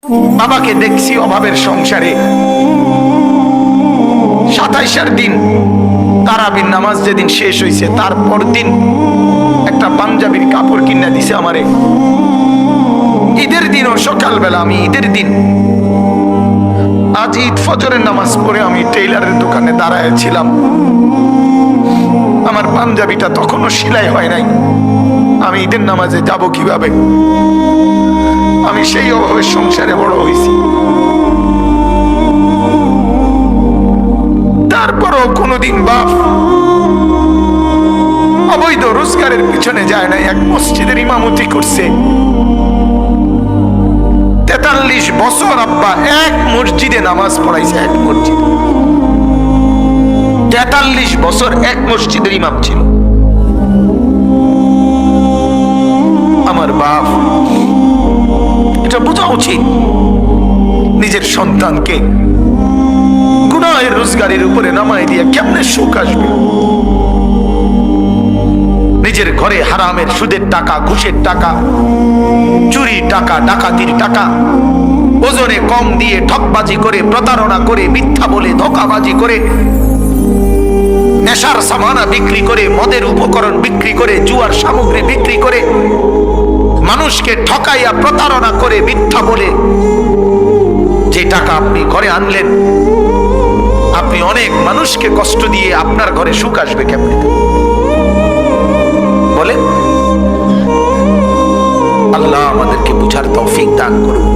বাবাকে দেখছি অভাবের সংসারে 27 দিন তারাবির নামাজ যেদিন শেষ হয়েছে তারপর দিন একটা পাঞ্জাবির কাপড় কিনে দিছে আমারে। ঈদের দিনও সকালবেলা, আমি ঈদের দিন আজ ঈদ ফজরের নামাজ পড়ে আমি টেইলারের দোকানে দাঁড়ায় ছিলাম। আমার পাঞ্জাবিটা তখনও সেলাই হয় নাই। আমি ঈদের নামাজে যাব কিভাবে? আমি সেই অভাবের সংসারে বড় হয়েছি। তারপরও কোনোদিন বাপ অবৈধ রোজগারের পিছনে যায় নাই। এক মসজিদের ইমামতি করছে 43 বছর। আব্বা এক মসজিদে নামাজ পড়াইছে, এক মসজিদ। 43 বছর এক মসজিদের ইমাম ছিল আমার বাপ। এটা বোঝা উচিত নিজের সন্তানকে গুনাহের রোজগারের উপরে নামাই দিয়ে কেমনে সুখ আসবে? নিজের ঘরে হারামের সুদের টাকা, ঘুষের টাকা, চুরি টাকা, ডাকাতির টাকা, ওজনে কম দিয়ে ঠকবাজি করে, প্রতারণা করে, মিথ্যা বলে, ধোঁকাবাজি করে, নেশার সামানা বিক্রি করে, মদের উপকরণ বিক্রি করে, জুয়ার সামগ্রী বিক্রি করে, মানুষকে ঠকাইয়া প্রতারণা করে, মিথ্যা বলে যে টাকা আপনি ঘরে আনলেন, আপনি অনেক মানুষকে কষ্ট দিয়ে আপনার ঘরে সুখ আসবে কেমনে বলেন? আল্লাহ আমাদেরকে বুঝার তৌফিক দান করুন।